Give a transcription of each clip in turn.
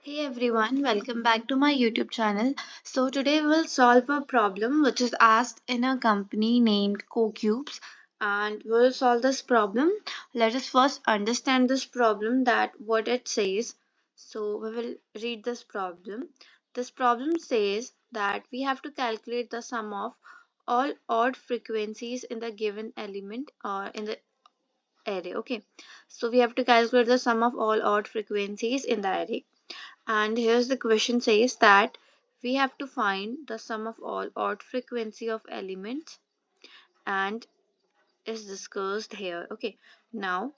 Hey everyone, welcome back to my YouTube channel. So today we'll solve a problem which is asked in a company named CoCubes, and we'll solve this problem. Let us first understand this problem, that what it says. So we will read this problem. This problem says that we have to calculate the sum of all odd frequencies in the given element or in the array. Okay, so we have to calculate the sum of all odd frequencies in the array, and here's the question says that we have to find the sum of all odd frequency of elements and is discussed here. Okay, now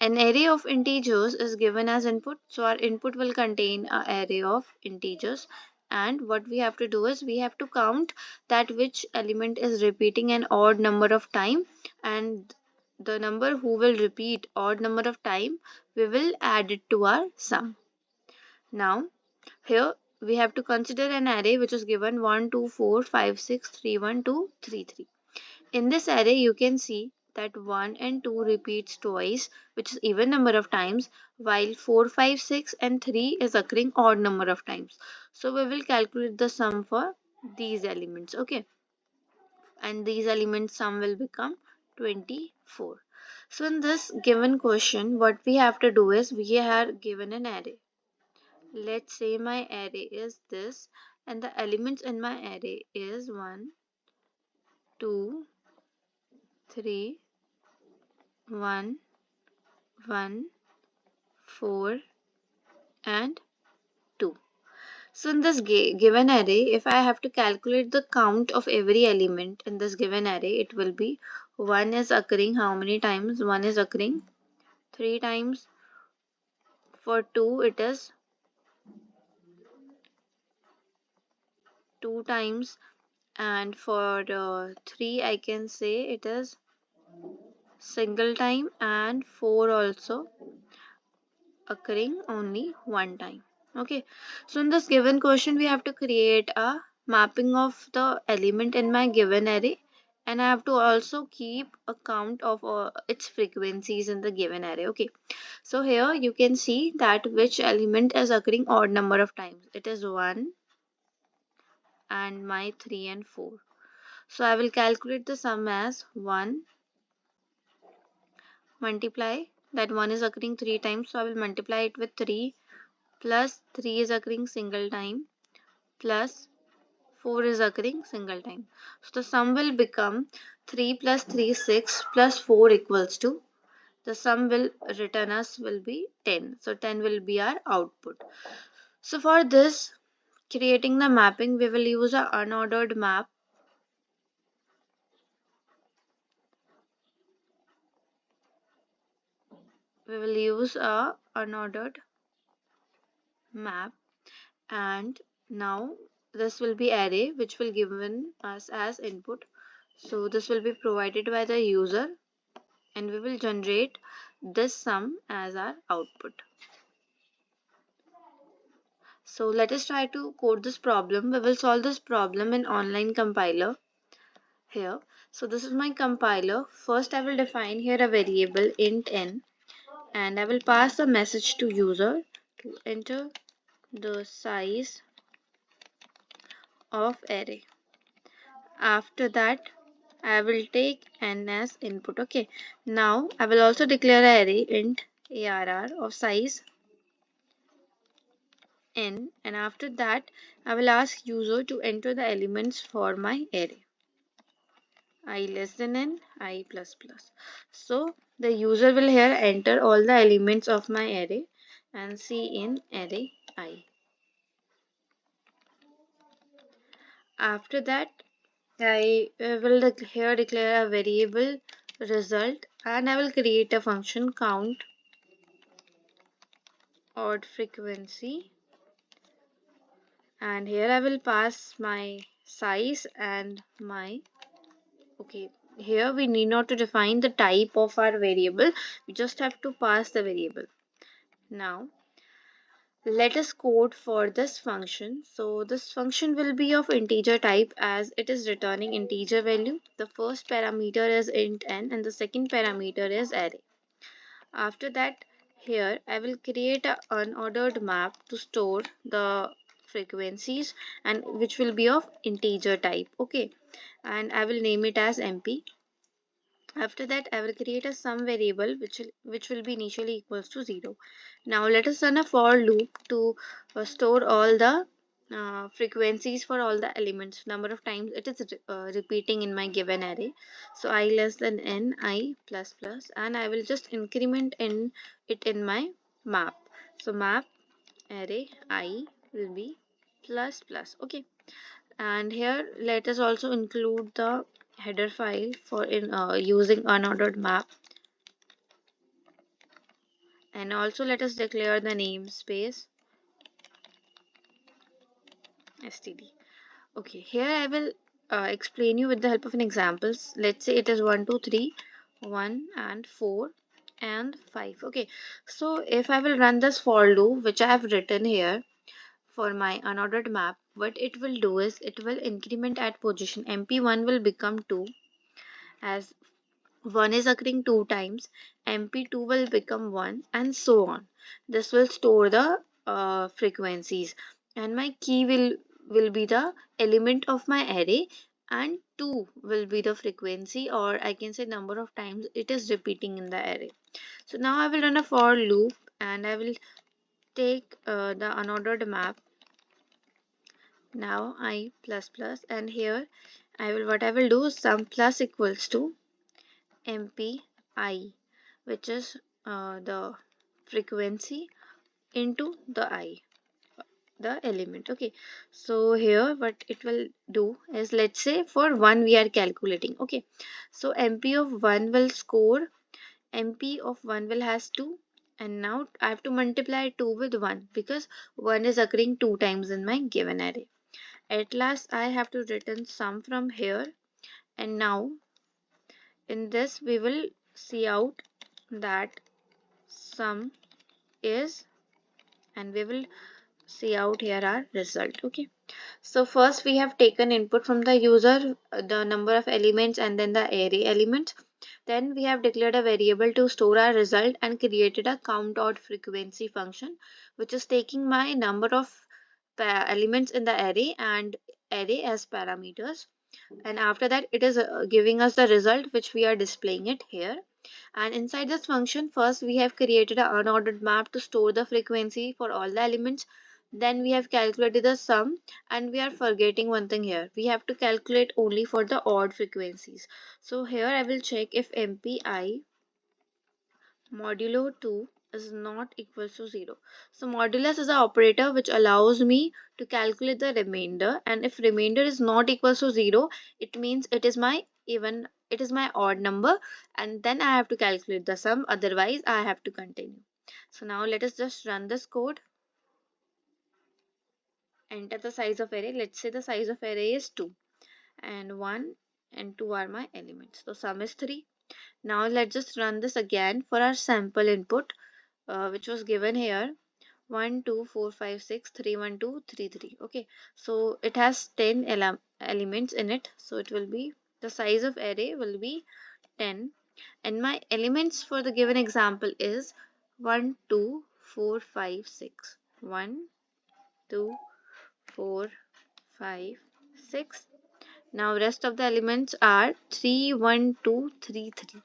an array of integers is given as input. So our input will contain an array of integers, and what we have to do is we have to count that which element is repeating an odd number of time, and the number who will repeat odd number of time, we will add it to our sum. Now here we have to consider an array which is given 1, 2, 4, 5, 6, 3, 1, 2, 3, 3. In this array you can see that 1 and 2 repeats twice, which is even number of times, while 4, 5, 6 and 3 is occurring odd number of times. So we will calculate the sum for these elements. Okay, and these elements sum will become 24. So in this given question, what we have to do is we are given an array. Let's say my array is this, and the elements in my array is 1, 2, 3, 1, 1, 4 and 2. So in this given array, if I have to calculate the count of every element in this given array, it will be 1 is occurring how many times? 1 is occurring 3 times. For 2 it is 2 times, and for 3 I can say it is single time, and 4 also occurring only one time. Okay, so in this given question we have to create a mapping of the element in my given array, and I have to also keep a count of its frequencies in the given array. Okay, so here you can see that which element is occurring odd number of times. It is 1 and my 3 and 4. So I will calculate the sum as 1 multiply that 1 is occurring 3 times, so I will multiply it with 3, plus 3 is occurring single time, plus 4 is occurring single time. So the sum will become 3 plus 3 6 plus 4 equals to, the sum will return us will be 10. So 10 will be our output. So for this, creating the mapping, we will use a unordered map. We will use a unordered map, and now this will be array which will given us as input. So this will be provided by the user, and we will generate this sum as our output. So let us try to code this problem. We will solve this problem in online compiler here. So this is my compiler. First I will define here a variable int n, and I will pass a message to user to enter the size of array. After that I will take n as input. Okay, now I will also declare an array int arr of size n, and after that I will ask user to enter the elements for my array, I less than n, I plus plus. So the user will here enter all the elements of my array and see in array I. After that I will here declare a variable result, and I will create a function count odd frequency, and here I will pass my size and my, okay, here we need not to define the type of our variable, we just have to pass the variable. Now let us code for this function. So this function will be of integer type, as it is returning integer value. The first parameter is int n and the second parameter is array. After that, here I will create an unordered map to store the frequencies and which will be of integer type. Okay, and I will name it as MP. After that, I will create a sum variable which will be initially equals to 0. Now let us run a for loop to store all the frequencies for all the elements, number of times it is repeating in my given array. So I less than n, I plus plus, and I will just increment in it in my map. So map array I will be plus plus. Okay, and here let us also include the header file for in using unordered map, and also let us declare the namespace std. Okay, here I will explain you with the help of an examples. Let's say it is 1 2 3 1 and 4 and 5. Okay, so if I will run this for loop which I have written here for my unordered map, what it will do is it will increment at position mp1 will become 2, as 1 is occurring 2 times, mp2 will become 1, and so on. This will store the frequencies, and my key will be the element of my array, and 2 will be the frequency, or I can say number of times it is repeating in the array. So now I will run a for loop and I will take the unordered map. Now I plus plus, and here what I will do, sum plus equals to MPI, which is the frequency into the I, the element. Okay, so here what it will do is, let's say for 1 we are calculating. Okay, so MP of 1 will score, MP of 1 will has 2, and now I have to multiply 2 with 1 because 1 is occurring 2 times in my given array. At last I have to return sum from here, and now in this we will see out that sum is, and we will see out here our result. Okay, so first we have taken input from the user, the number of elements and then the array elements. Then we have declared a variable to store our result and created a count odd frequency function which is taking my number of elements in the array and array as parameters, and after that it is giving us the result which we are displaying it here. And inside this function, first we have created an unordered map to store the frequency for all the elements. Then we have calculated the sum, and we are forgetting one thing here. We have to calculate only for the odd frequencies. So here I will check if MPI modulo 2 is not equal to 0. So modulus is an operator which allows me to calculate the remainder, and if remainder is not equal to 0, it means it is my odd number, and then I have to calculate the sum, otherwise I have to continue. So now let us just run this code, enter the size of array. Let's say the size of array is 2, and 1 and 2 are my elements. So sum is 3. Now let's just run this again for our sample input, which was given here, 1 2 4 5 6 3 1 2 3 3. Okay, so it has 10 elements in it, so it will be, the size of array will be 10, and my elements for the given example is 1 2 4 5 6, 1 2 4 5 6. Now rest of the elements are 3 1 2 3 3,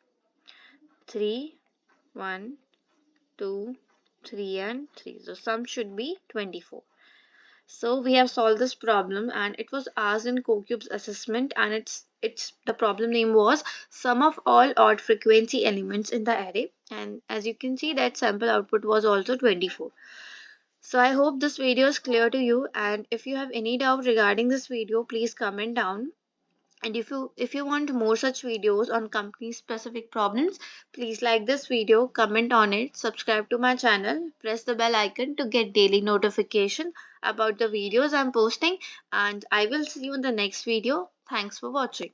3 1 2 3 and 3. So sum should be 24. So we have solved this problem, and it was asked in CoCubes assessment, and it's the problem name was sum of all odd frequency elements in the array, and as you can see that sample output was also 24. So I hope this video is clear to you, and if you have any doubt regarding this video, please comment down. And if you want more such videos on company specific problems, please like this video, comment on it, subscribe to my channel, press the bell icon to get daily notification about the videos I'm posting, and I will see you in the next video. Thanks for watching.